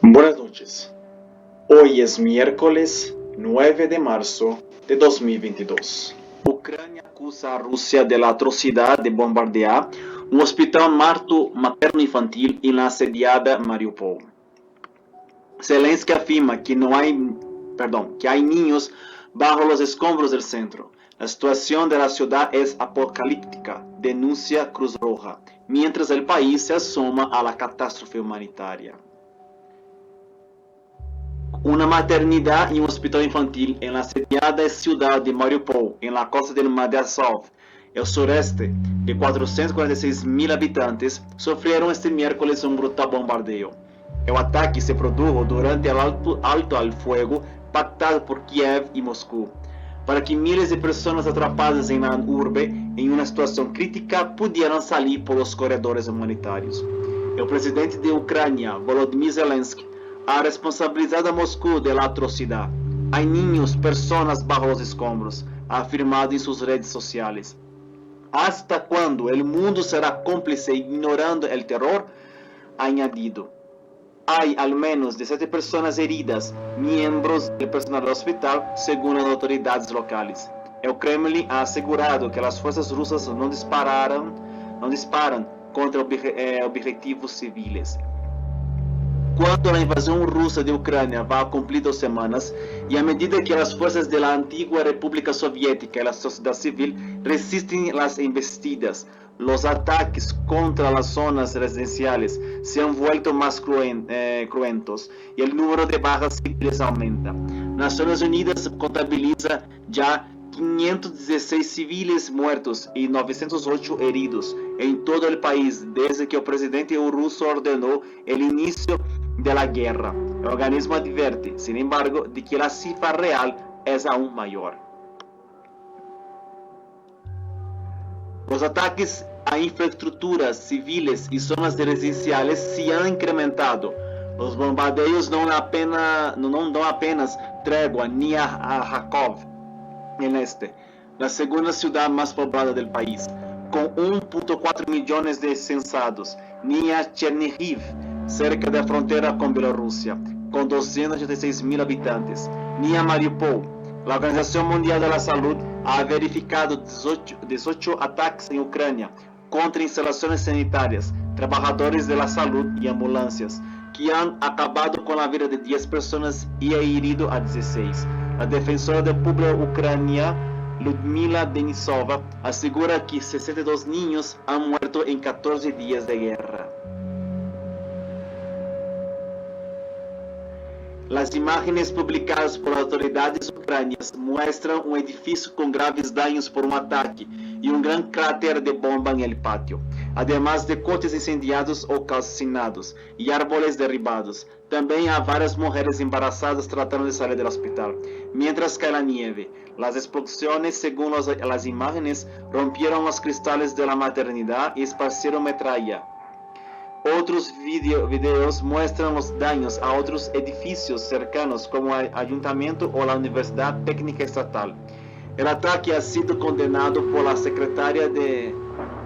Buenas noches. Hoy es miércoles 9 de marzo de 2022. Ucrania acusa a Rusia de la atrocidad de bombardear un hospital materno-infantil en la asediada Mariupol. Zelensky afirma que hay niños bajo los escombros del centro. La situación de la ciudad es apocalíptica, denuncia Cruz Roja, mientras el país se asoma a la catástrofe humanitaria. Una maternidad y un hospital infantil en la asediada ciudad de Mariupol, en la costa del Mar de Azov, el sureste, de 446.000 habitantes, sufrieron este miércoles un brutal bombardeo. El ataque se produjo durante el alto al fuego pactado por Kiev y Moscú, para que miles de personas atrapadas en la urbe en una situación crítica pudieran salir por los corredores humanitarios. El presidente de Ucrania, Volodymyr Zelensky, ha responsabilizado a Moscú de la atrocidad. Hay niños, personas bajo los escombros, ha afirmado en sus redes sociales. ¿Hasta cuándo el mundo será cómplice ignorando el terror? Ha añadido. Hay al menos 17 personas heridas, miembros del personal del hospital, según las autoridades locales. El Kremlin ha asegurado que las fuerzas rusas no disparan contra objetivos civiles. Cuando la invasión rusa de Ucrania va a cumplir 2 semanas y a medida que las fuerzas de la antigua República Soviética y la sociedad civil resisten las embestidas, los ataques contra las zonas residenciales se han vuelto más cruentos y el número de bajas civiles aumenta. Naciones Unidas contabiliza ya 516 civiles muertos y 908 heridos en todo el país desde que el presidente ruso ordenó el inicio de la guerra. El organismo advierte, sin embargo, de que la cifra real es aún mayor. Los ataques a infraestructuras civiles y zonas residenciales se han incrementado. Los bombardeos no dan apenas tregua ni a Kharkov, en este, la segunda ciudad más poblada del país, con 1.4 millones de censados, ni a Chernihiv, cerca de la frontera con Bielorrusia, con 286.000 habitantes, ni a Mariupol. La Organización Mundial de la Salud ha verificado 18 ataques en Ucrania contra instalaciones sanitarias, trabajadores de la salud y ambulancias, que han acabado con la vida de 10 personas y ha herido a 16. La defensora del pueblo ucraniana, Ludmila Denisova, asegura que 62 niños han muerto en 14 días de guerra. Las imágenes publicadas por las autoridades ucranianas muestran un edificio con graves daños por un ataque y un gran cráter de bomba en el patio, además de coches incendiados o calcinados y árboles derribados. También hay varias mujeres embarazadas tratando de salir del hospital, mientras cae la nieve. Las explosiones, según las imágenes, rompieron los cristales de la maternidad y esparcieron metralla. Otros videos muestran los daños a otros edificios cercanos como el ayuntamiento o la Universidad Técnica Estatal. El ataque ha sido condenado por la secretaria de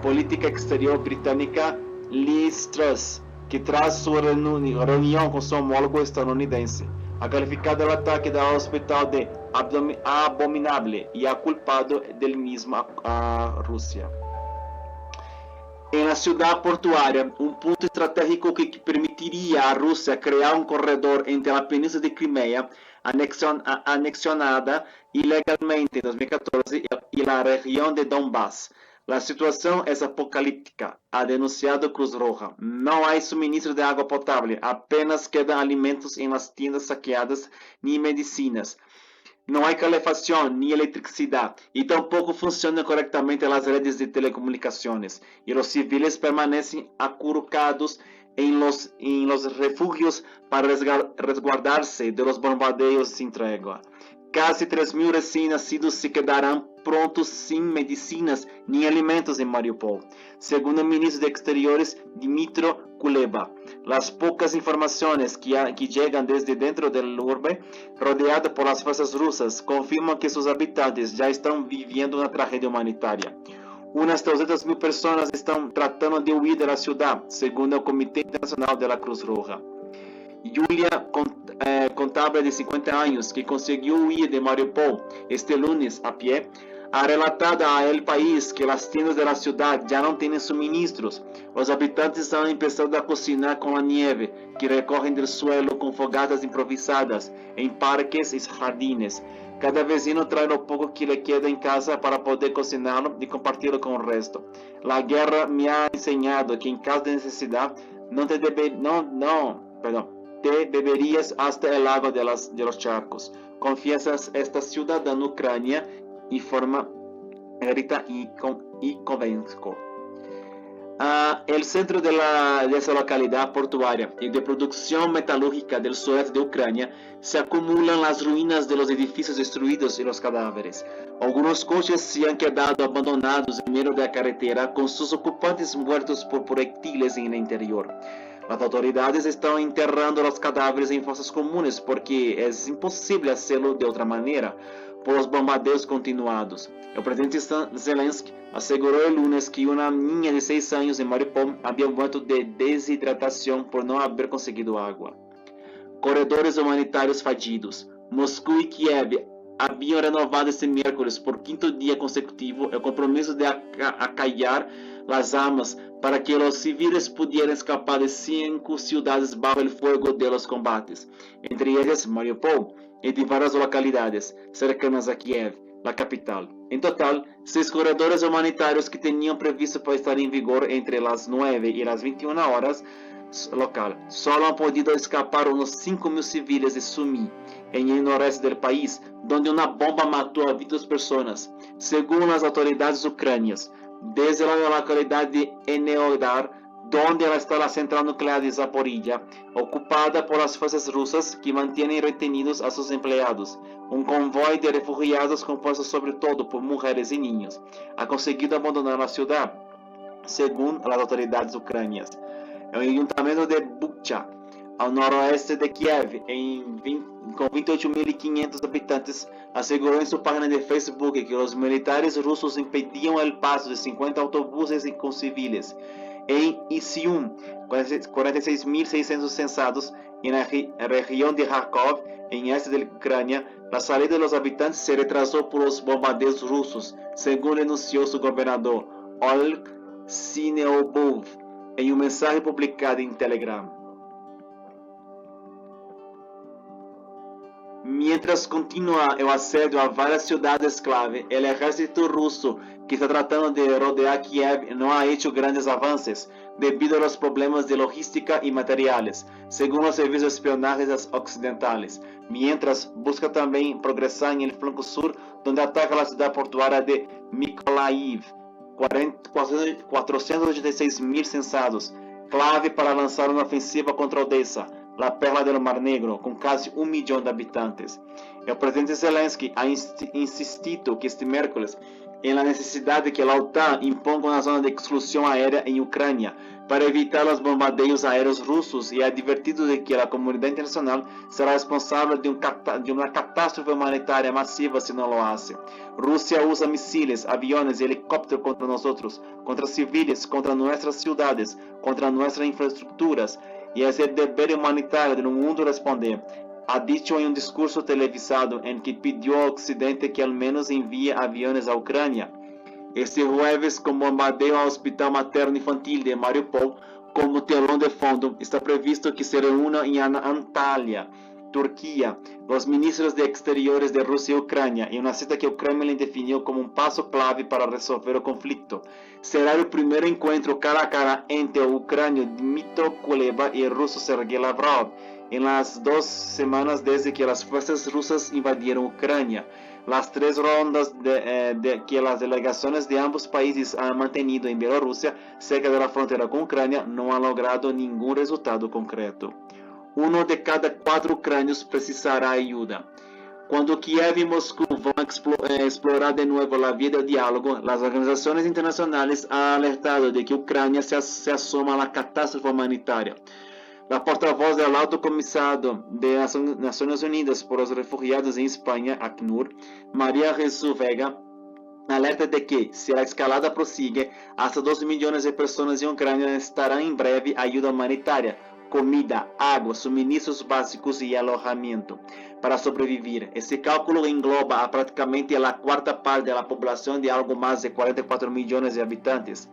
Política Exterior británica Liz Truss, que tras su reunión con su homólogo estadounidense, ha calificado el ataque del hospital de abominable y ha culpado del mismo a Rusia. En la ciudad portuaria, un punto estratégico que permitiría a Rusia crear un corredor entre la península de Crimea, anexionada ilegalmente en 2014, y la región de Donbass. La situación es apocalíptica, ha denunciado Cruz Roja. No hay suministro de agua potable, apenas quedan alimentos en las tiendas saqueadas ni medicinas. No hay calefacción ni electricidad y tampoco funcionan correctamente las redes de telecomunicaciones y los civiles permanecen acurrucados en los refugios para resguardarse de los bombardeos sin tregua. Casi 3.000 recién nacidos se quedarán pronto sin medicinas ni alimentos en Mariupol, según el ministro de Exteriores Dmytro Kuleba. Las pocas informaciones que llegan desde dentro del urbe, rodeada por las fuerzas rusas, confirman que sus habitantes ya están viviendo una tragedia humanitaria. Unas 300.000 personas están tratando de huir de la ciudad, según el Comité Internacional de la Cruz Roja. Yulia, contable de 50 años, que consiguió huir de Mariupol este lunes a pie, ha relatado a El País que las tiendas de la ciudad ya no tienen suministros. Los habitantes han empezado a cocinar con la nieve que recogen del suelo con fogatas improvisadas en parques y jardines. Cada vecino trae lo poco que le queda en casa para poder cocinarlo y compartirlo con el resto. La guerra me ha enseñado que en caso de necesidad te beberías hasta el agua de los charcos. Confiesa esta ciudadana ucrania y forma Rita y Kovensko. El centro de esa localidad portuaria y de producción metalúrgica del sureste de Ucrania se acumulan las ruinas de los edificios destruidos y los cadáveres. Algunos coches se han quedado abandonados en medio de la carretera con sus ocupantes muertos por proyectiles en el interior. Las autoridades están enterrando los cadáveres en fosas comunes porque es imposible hacerlo de otra manera por los bombardeos continuados. El presidente Zelensky aseguró el lunes que una niña de 6 años en Mariupol había muerto de deshidratación por no haber conseguido agua. Corredores humanitarios fallidos. Moscú y Kiev habían renovado este miércoles por quinto día consecutivo el compromiso de acallar las armas para que los civiles pudieran escapar de 5 ciudades bajo el fuego de los combates, entre ellas Mariupol y de varias localidades cercanas a Kiev, la capital. En total, 6 corredores humanitarios que tenían previsto para estar en vigor entre las 9 y las 21 horas local. Solo han podido escapar unos 5.000 civiles de Sumy, en el noreste del país, donde una bomba mató a 22 personas, según las autoridades ucranianas. Desde la localidad de Enerhodar, donde está la central nuclear de Zaporilla, ocupada por las fuerzas rusas que mantienen retenidos a sus empleados. Un convoy de refugiados compuesto sobre todo por mujeres y niños ha conseguido abandonar la ciudad, según las autoridades ucranianas. El ayuntamiento de Bucha, al noroeste de Kiev, con 28.500 habitantes, aseguró en su página de Facebook que los militares rusos impedían el paso de 50 autobuses con civiles. En Izium, 46.600 censados en la región de Kharkov, en este de Ucrania, la salida de los habitantes se retrasó por los bombardeos rusos, según denunció su gobernador, Oleg Sineobov, en un mensaje publicado en Telegram. Mientras continúa el asedio a varias ciudades clave, el ejército ruso, que está tratando de rodear Kiev, no ha hecho grandes avances debido a los problemas de logística y materiales, según los servicios de espionaje occidentales, mientras busca también progresar en el flanco sur, donde ataca la ciudad portuaria de Mykolaiv. 486.000 censados, clave para lanzar una ofensiva contra Odessa, la perla del Mar Negro, con casi 1 millón de habitantes. El presidente Zelensky ha insistido que este miércoles en la necesidad de que la OTAN imponga una zona de exclusión aérea en Ucrania para evitar los bombardeos aéreos rusos y ha advertido de que la comunidad internacional será responsable de una catástrofe humanitaria masiva si no lo hace. Rusia usa misiles, aviones y helicópteros contra nosotros, contra civiles, contra nuestras ciudades, contra nuestras infraestructuras, y es el deber humanitario del mundo responder, ha dicho en un discurso televisado en que pidió a Occidente que al menos envíe aviones a Ucrania. Este jueves, con bombardeo al Hospital Materno Infantil de Mariupol como telón de fondo, está previsto que se reúna en Antalya, Turquía, los ministros de Exteriores de Rusia y Ucrania, en una cita que el Kremlin definió como un paso clave para resolver el conflicto. Será el primer encuentro cara a cara entre el ucranio Dmytro Kuleba y el ruso Sergei Lavrov en las 2 semanas desde que las fuerzas rusas invadieron Ucrania. Las 3 rondas que las delegaciones de ambos países han mantenido en Bielorrusia, cerca de la frontera con Ucrania, no han logrado ningún resultado concreto. 1 de cada 4 ucranios precisará ayuda. Cuando Kiev y Moscú van a explorar de nuevo la vía del diálogo, las organizaciones internacionales han alertado de que Ucrania se asoma a la catástrofe humanitaria. La portavoz del Alto Comisario de Naciones Unidas por los Refugiados en España, ACNUR, María Jesús Vega, alerta de que, si la escalada prosigue, hasta 2 millones de personas en Ucrania necesitarán en breve ayuda humanitaria, comida, agua, suministros básicos y alojamiento para sobrevivir. Ese cálculo engloba a prácticamente la cuarta parte de la población de algo más de 44 millones de habitantes.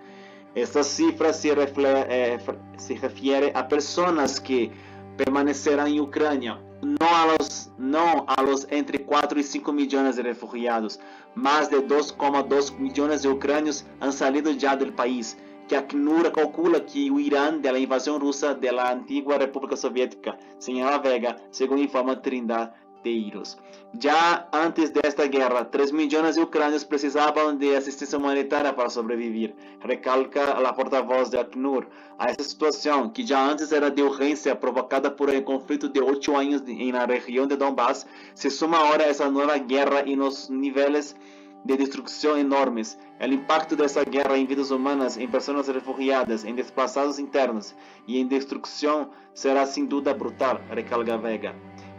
Esta cifra se refiere a personas que permanecerán en Ucrania, no a los entre 4 y 5 millones de refugiados. Más de 2,2 millones de ucranios han salido ya del país, que ACNUR calcula que huirán de la invasión rusa de la antigua República Soviética, señala Vega, según informa Trindade de Iros. Ya antes de esta guerra, 3 millones de ucranios precisaban de asistencia humanitaria para sobrevivir, recalca la portavoz de ACNUR. A esta situación, que ya antes era de urgencia provocada por el conflicto de 8 años en la región de Donbass, se suma ahora esa nueva guerra y los niveles de destrucción enormes. El impacto de esa guerra en vidas humanas, en personas refugiadas, en desplazados internos y en destrucción será sin duda brutal, recalca Vega.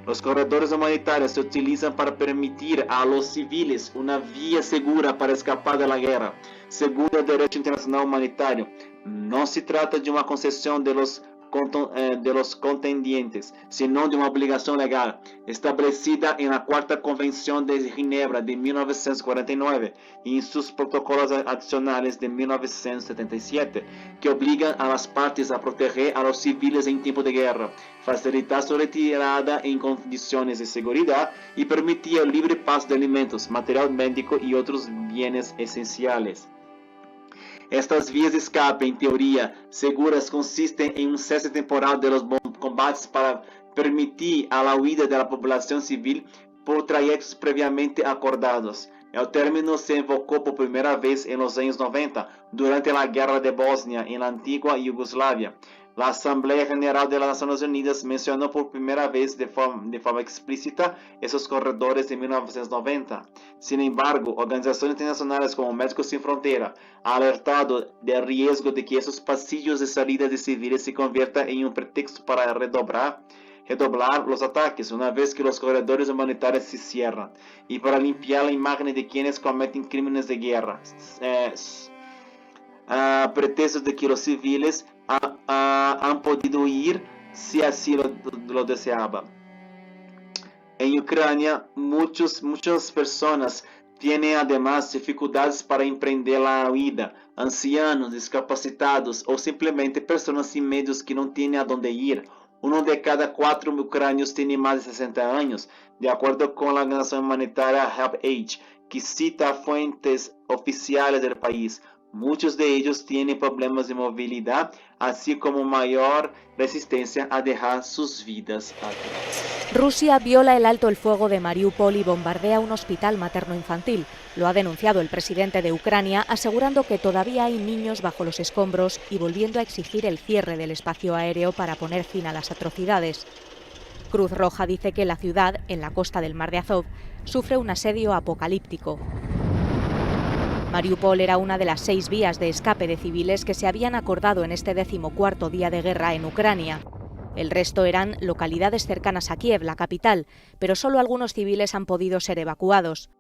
Los corredores humanitarios se utilizan para permitir a los civiles una vía segura para escapar de la guerra, según el derecho internacional humanitario. No se trata de una concesión de los contendientes, sino de una obligación legal, establecida en la Cuarta Convención de Ginebra de 1949 y en sus protocolos adicionales de 1977, que obligan a las partes a proteger a los civiles en tiempo de guerra, facilitar su retirada en condiciones de seguridad y permitir el libre paso de alimentos, material médico y otros bienes esenciales. Estas vías de escape, en teoría, seguras consisten en un cese temporal de los combates para permitir a la huida de la población civil por trayectos previamente acordados. El término se invocó por primera vez en los años 90, durante la Guerra de Bosnia en la antigua Yugoslavia. La Asamblea General de las Naciones Unidas mencionó por primera vez de forma explícita esos corredores en 1990. Sin embargo, organizaciones internacionales como Médicos Sin Frontera han alertado del riesgo de que esos pasillos de salida de civiles se conviertan en un pretexto para redoblar los ataques una vez que los corredores humanitarios se cierran y para limpiar la imagen de quienes cometen crímenes de guerra, a pretexto de que los civiles han podido ir si así lo deseaban. En Ucrania, muchas personas tienen además dificultades para emprender la huida, ancianos, discapacitados o simplemente personas sin medios que no tienen a dónde ir. Uno de cada 4 ucranios tiene más de 60 años, de acuerdo con la organización humanitaria HelpAge, que cita fuentes oficiales del país. Muchos de ellos tienen problemas de movilidad, así como mayor resistencia a dejar sus vidas atrás. Rusia viola el alto el fuego de Mariupol y bombardea un hospital materno-infantil. Lo ha denunciado el presidente de Ucrania, asegurando que todavía hay niños bajo los escombros y volviendo a exigir el cierre del espacio aéreo para poner fin a las atrocidades. Cruz Roja dice que la ciudad, en la costa del Mar de Azov, sufre un asedio apocalíptico. Mariupol era una de las 6 vías de escape de civiles que se habían acordado en este 14º día de guerra en Ucrania. El resto eran localidades cercanas a Kiev, la capital, pero solo algunos civiles han podido ser evacuados.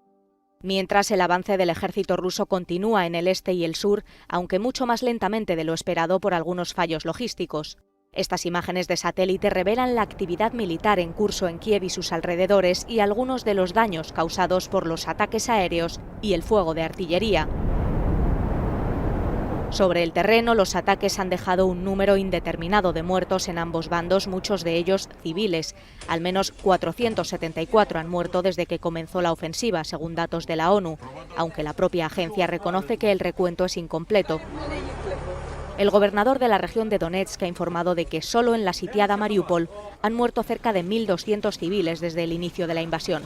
Mientras, el avance del ejército ruso continúa en el este y el sur, aunque mucho más lentamente de lo esperado por algunos fallos logísticos. Estas imágenes de satélite revelan la actividad militar en curso en Kiev y sus alrededores y algunos de los daños causados por los ataques aéreos y el fuego de artillería. Sobre el terreno, los ataques han dejado un número indeterminado de muertos en ambos bandos, muchos de ellos civiles. Al menos 474 han muerto desde que comenzó la ofensiva, según datos de la ONU, aunque la propia agencia reconoce que el recuento es incompleto. El gobernador de la región de Donetsk ha informado de que solo en la sitiada Mariupol han muerto cerca de 1.200 civiles desde el inicio de la invasión.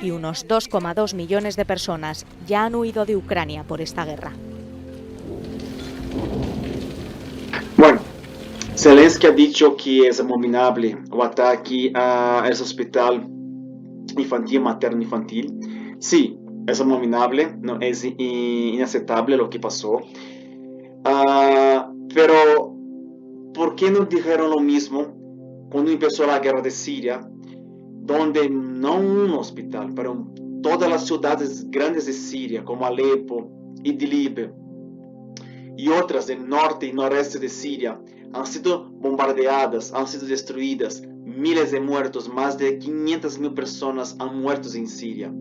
Y unos 2,2 millones de personas ya han huido de Ucrania por esta guerra. Bueno, Zelensky ha dicho que es abominable el ataque a ese hospital infantil, materno-infantil. Sí, es abominable, no, es inaceptable lo que pasó. Pero, ¿por qué no dijeron lo mismo cuando empezó la guerra de Siria? Donde no un hospital, pero todas las ciudades grandes de Siria, como Alepo, Idlib y otras del norte y noreste de Siria han sido bombardeadas, han sido destruidas, miles de muertos, más de 500.000 personas han muerto en Siria.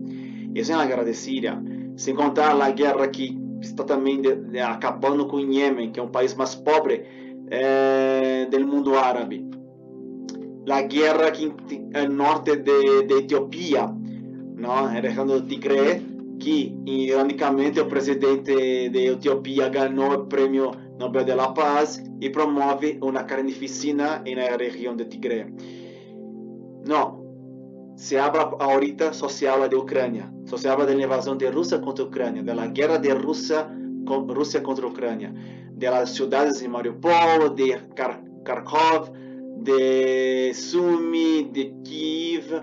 Essa é a guerra de Síria, sem contar a guerra que está também acabando com o Iêmen, que é um país mais pobre do mundo árabe. A guerra que no norte de Etiópia, não? A região do Tigre, que ironicamente o presidente de Etiópia ganhou o prêmio Nobel de la Paz e promove uma carnificina na região de Tigre. Não, se habla ahorita, só se habla de Ucrânia, só se habla da invasão de Rússia contra a Ucrânia, da guerra de Rússia contra a Ucrânia, das cidades de Mariupol, de Kharkov, de Sumy, de Kiev,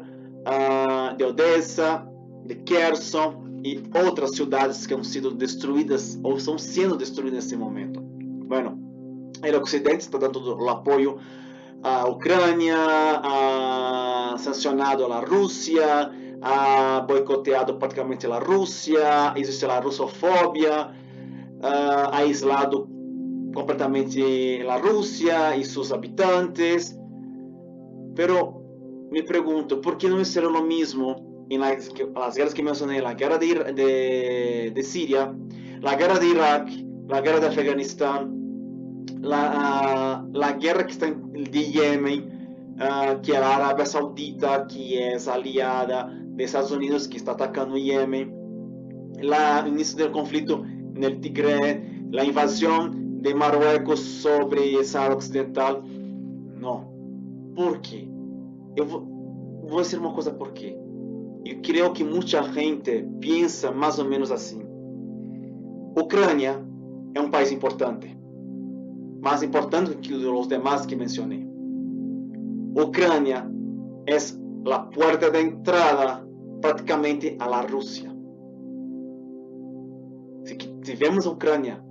de Odessa, de Kherson e outras cidades que han sido destruídas ou estão sendo destruídas nesse momento. Bueno, o Ocidente está dando o apoio à Ucrânia, ha sancionado a Rússia, ha boicoteado praticamente a Rússia, existe a russofobia, ha aislado completamente a Rússia e seus habitantes. Pero me pergunto, por que não ser o mesmo em las guerras que mencionei, a guerra de Síria, a guerra de Iraque, a guerra de Afeganistão, a guerra que está de Iêmen, que é a Arábia Saudita, que é aliada dos Estados Unidos, que está atacando o Iêmen, o início do conflito no Tigre, a invasão de Marruecos sobre o Saara Ocidental. Não. Por quê? Eu vou dizer uma coisa por quê. Eu creio que muita gente pensa mais ou menos assim. Ucrânia é um país importante. Mais importante que os demais que mencionei. Ucrânia é a porta de entrada praticamente a la Rússia. Se vemos a Ucrânia,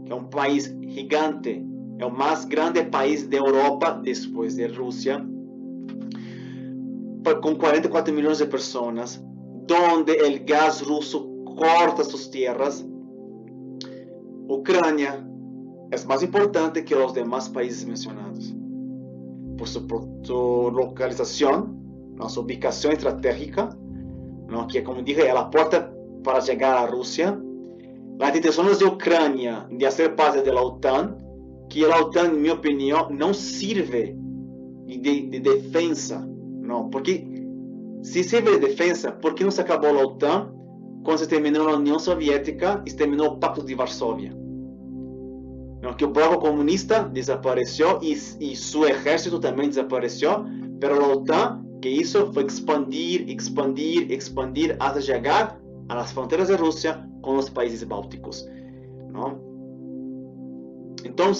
que é um país gigante, é o mais grande país da Europa depois da Rússia, com 44 milhões de pessoas, onde o gás russo corta suas terras. Ucrânia é mais importante que os demais países mencionados. Por sua localização, sua ubicação estratégica, que, como dije, é a porta para chegar à Rússia. As intenções de Ucrânia de ser parte da OTAN, que a OTAN, em minha opinião, não serve de defesa. Não, porque se serve de defesa, por que não se acabou a OTAN quando se terminou a União Soviética e se terminou o Pacto de Varsóvia? Não, que o bloco comunista desapareceu e seu exército também desapareceu, mas a OTAN, que isso foi expandir até chegar às fronteiras da Rússia com os países bálticos. Não? Então,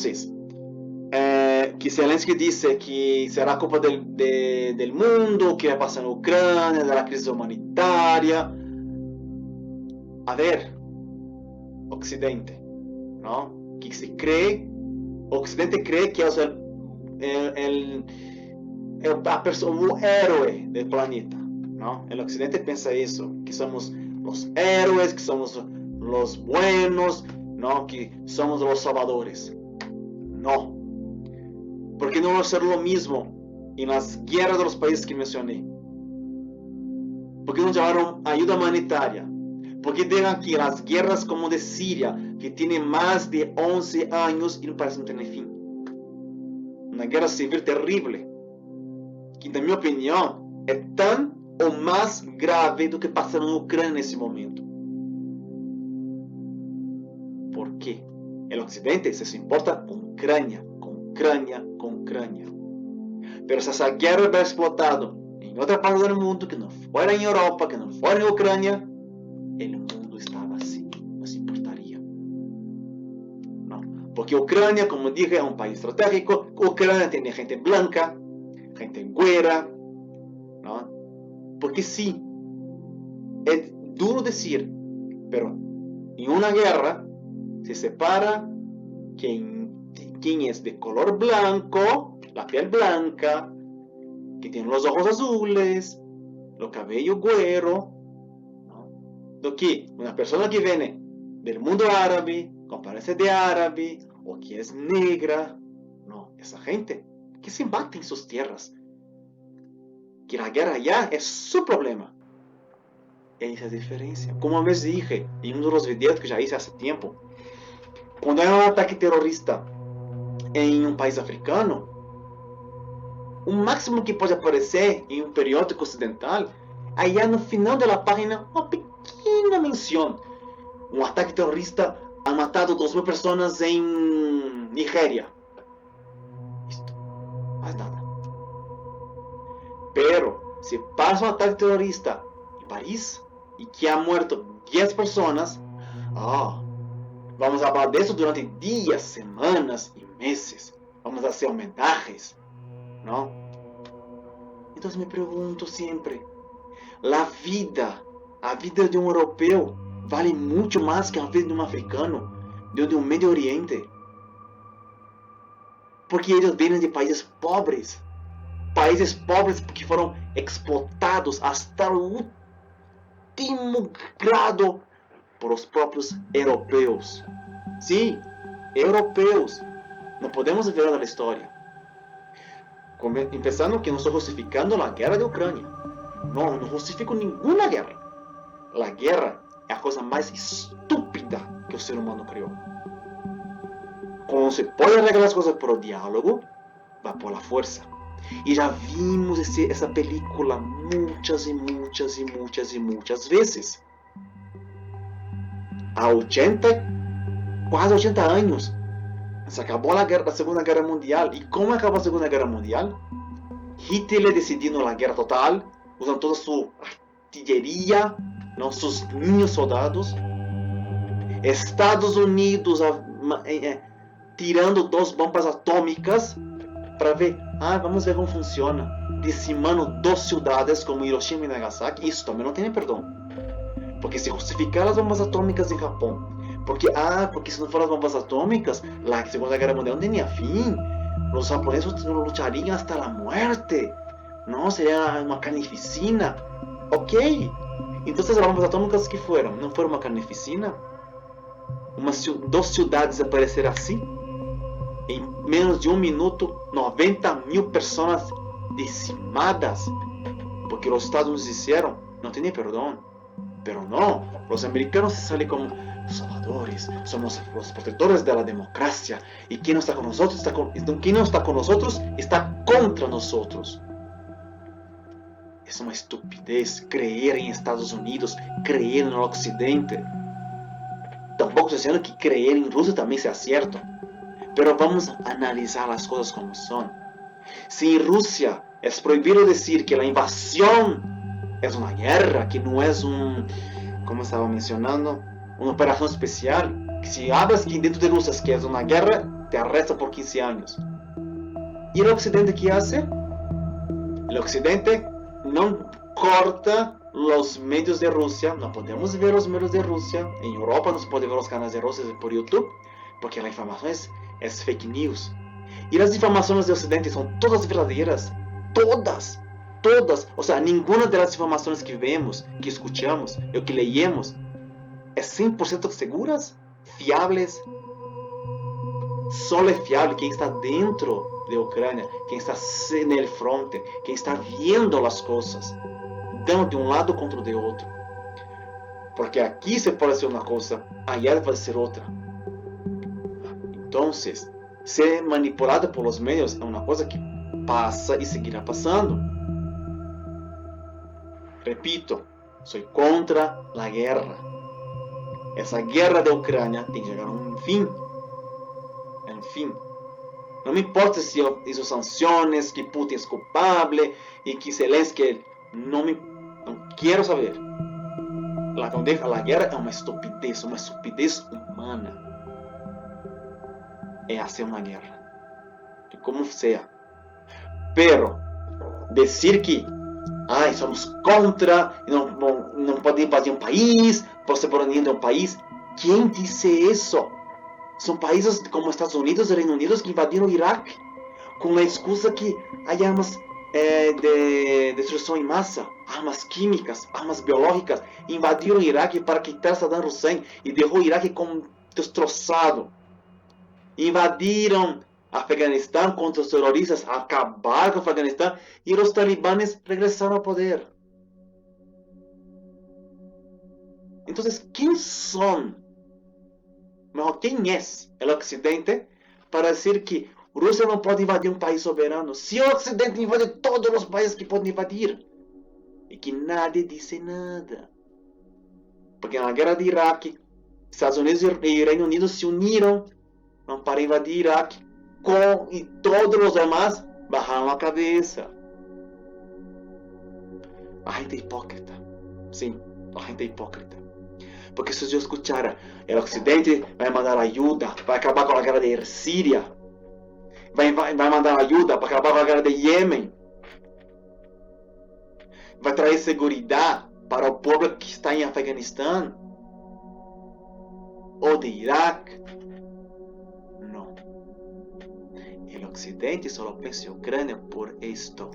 que Zelensky disse que será culpa do mundo, que vai passar na Ucrânia, da crise humanitária. A ver, Ocidente, não? Que se crê, o Ocidente crê que é o héroe do planeta, não? O Ocidente pensa isso, que somos os héroes, que somos os buenos, não? Que somos os salvadores. Não. ¿Por qué no va a ser lo mismo en las guerras de los países que mencioné? ¿Por qué no llevaron ayuda humanitaria? ¿Por qué dejan que las guerras como de Siria, que tiene más de 11 años y no parece no tener fin? Una guerra civil terrible, que en mi opinión es tan o más grave do que pasa en Ucrania en ese momento. ¿Por qué? El Occidente se importa con Ucrania. Pero si esa guerra hubiera explotado en otra parte del mundo, que no fuera en Europa, que no fuera en Ucrania, el mundo estaba así, no se importaría. No, porque Ucrania, como dije, es un país estratégico. Ucrania tiene gente blanca, gente güera, ¿no? Porque sí, es duro decir, pero en una guerra se separa quién es de color blanco, la piel blanca, que tiene los ojos azules, los cabellos güero, ¿no? Lo que una persona que viene del mundo árabe, parece de árabe o que es negra. No, esa gente que se mata en sus tierras. Que la guerra allá es su problema. Esa es la diferencia. Como una vez dije en uno de los videos que ya hice hace tiempo, cuando hay un ataque terrorista en un país africano, o máximo que pode aparecer em um periódico ocidental, allá no final da página, uma pequena menção. Um ataque terrorista ha matado 2.000 pessoas em Nigéria. Listo. Mais nada. Pero, se passa um ataque terrorista em Paris e que ha muerto 10 pessoas, vamos falar disso durante dias, semanas e meses. Vamos fazer homenagens. ¿No? Entonces me pregunto siempre, a vida de un europeo vale mucho más que a vida de un africano, de un Medio Oriente. Porque ellos vienen de países pobres que fueron explotados hasta el último grado por los propios europeos. Sí, europeos. No podemos ver la historia. Empezando que não estou justificando a guerra de Ucrânia. Não justifico nenhuma guerra. A guerra é a coisa mais estúpida que o ser humano criou. Quando se pode arreglar as coisas por diálogo, vai por la força. E já vimos essa película muitas vezes. Há quase 80 anos, se acabou a Segunda Guerra Mundial. E como acabou a Segunda Guerra Mundial? Hitler decidindo a guerra total, usando toda sua artilharia, seus ninhos soldados. Estados Unidos tirando 2 bombas atômicas para ver, vamos ver como funciona. Dizimando 2 cidades como Hiroshima e Nagasaki. Isso também não tem perdão. Porque se justificar as bombas atômicas em Japão, porque se não foram as bombas atômicas, a Segunda Guerra Mundial não tinha fim. Os japoneses lutariam hasta a morte. Não, seria uma carnificina. Ok. Então as bombas atômicas que foram? Não foram uma carnificina? 2 cidades apareceram assim? Em menos de 1 minuto, 90.000 pessoas dizimadas. Porque os Estados Unidos disseram, não tem perdão. Pero não, os americanos se salem como salvadores, somos os protetores da democracia, e quem não está conosco está contra nós. É uma estupidez crer em Estados Unidos, crer no Ocidente. Tampouco estou dizendo que crer em Rússia também seja certo, pero vamos analisar as coisas como são. Se em Rússia é proibido dizer que a invasão é uma guerra, que não é como estava mencionando, uma operação especial, que se hablas aqui dentro de Rússia que é uma guerra, te arrestam por 15 anos. E o Ocidente que hace? O Ocidente não corta os meios de Rússia, não podemos ver os meios de Rússia. Em Europa não se pode ver os canais de Rússia por YouTube, porque a informação é fake news. E as informações do Ocidente são todas verdadeiras, todas. Ou seja, nenhuma das informações que vemos, que escutamos, ou que leemos, é 100% seguras, fiáveis. Só é fiável quem está dentro da Ucrânia, quem está no fronte, quem está vendo as coisas, tanto de um lado contra o de outro. Porque aqui se pode ser uma coisa, allá pode ser outra. Então, ser manipulado por os meios é uma coisa que passa e seguirá passando. Repito, sou contra a guerra. Essa guerra da Ucrânia tem que chegar a um fim. Não me importa se isso sanções, que Putin é culpável e que Zelensky não quero saber. A guerra é uma estupidez humana. É hacer uma guerra. De como seja. Pero, dizer que somos contra, não pode invadir um país, por soberania de um país. Quem disse isso? São países como Estados Unidos e Reino Unido que invadiram o Iraque com a excusa que há armas de destruição em massa, armas químicas, armas biológicas. Invadiram o Iraque para quitar Saddam Hussein e deixou o Iraque com destroçado. Invadiram Afeganistão contra os terroristas, acabaram com o Afeganistão e os talibanes regressaram ao poder. Então, quem são? Quem é o Ocidente para dizer que a Rússia não pode invadir um país soberano? Se o Ocidente invade todos os países que podem invadir. E que nadie disse nada. Porque na guerra de Iraque, Estados Unidos e Reino Unido se uniram para invadir Iraque. E todos os demais bajaram a cabeça. A gente é hipócrita. Sim, a gente é hipócrita. Porque se eu escutar, o Ocidente vai mandar ajuda para acabar com a guerra da Síria. Vai mandar ajuda para acabar com a guerra de Iêmen. Vai trazer segurança para o povo que está em Afeganistão. Ou de Iraque. Não. O Ocidente só pensa em Ucrânia por isto.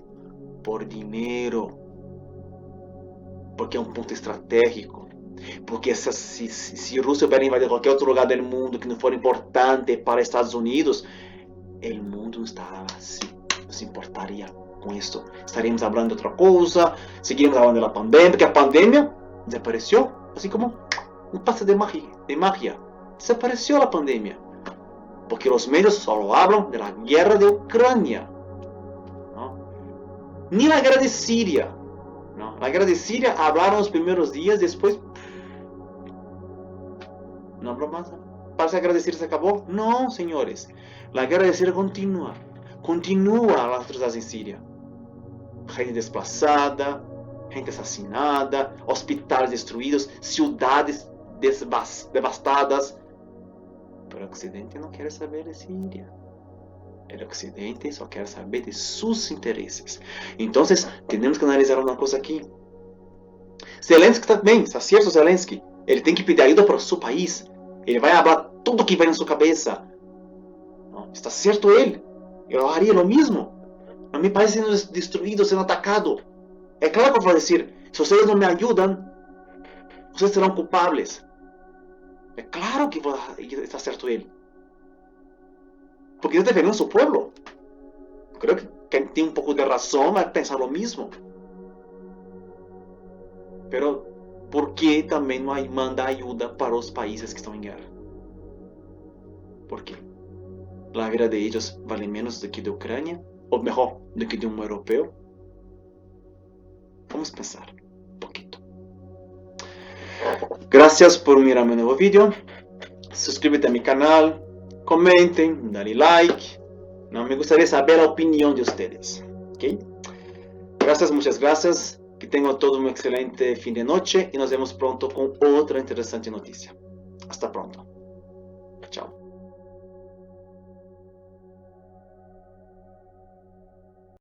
Por dinheiro. Porque é um ponto estratégico. Porque se a Rússia vai invadir qualquer outro lugar do mundo que não for importante para os Estados Unidos, o mundo não está assim, não se importaria com isso. Estaríamos falando de outra coisa, seguiríamos falando da pandemia, porque a pandemia desapareceu, assim como um passe de magia. Desapareceu a pandemia. Porque os medios só falam da guerra da Ucrânia. Não? Nem a guerra de Síria. Não? Na guerra de Síria falaram os primeiros dias, depois não habló más. Parece que a guerra de Síria se acabou? Não, senhores. A guerra de Síria continua. Continua as atrocidades em Síria. Gente desplazada, gente assassinada, hospitais destruídos, cidades devastadas. Pero o Ocidente não quer saber de Síria. O Ocidente só quer saber de seus interesses. Então, temos que analisar uma coisa aqui. Zelensky também, está certo, Zelensky? Ele tem que pedir ajuda para o seu país. Ele vai falar tudo que vai na sua cabeça. Não, está certo ele? Eu faria o mesmo. A meu país sendo destruído, sendo atacado. É claro que eu vou dizer, se vocês não me ajudam, vocês serão culpables. É claro que está certo ele. Porque está defendendo seu povo. Creo que quem tem um pouco de razão vai pensar o mesmo. Pero, ¿por que também não manda ajuda para os países que estão em guerra? ¿Por quê? A guerra de eles vale menos do que de Ucrânia? Ou melhor, do que de um europeu? Vamos pensar um pouquinho. Gracias por mirar meu novo vídeo. Suscríbete a mi canal. Comentem, dale like. Não me gostaria de saber a opinião de vocês. ¿Ok? Gracias, muchas gracias. Que tenham todo um excelente fim de noite e nos vemos pronto com outra interessante notícia. Hasta pronto.